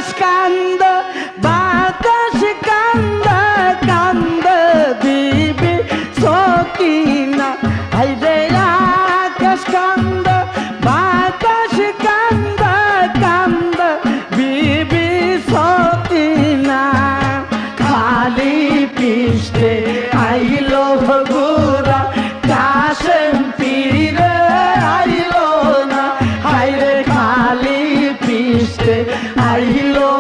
আকাশ কান্দ বাতাস কান্দ কান্দ বিবি সকিনা হাইরে আকাশ কান্দ বাতাস কান্দ কান্দ বিবি সকিনা খালি পৃষ্ঠে আইলো গোরা কাশেম পীর আইলো না হাইরে খালি পৃষ্ঠে আইলো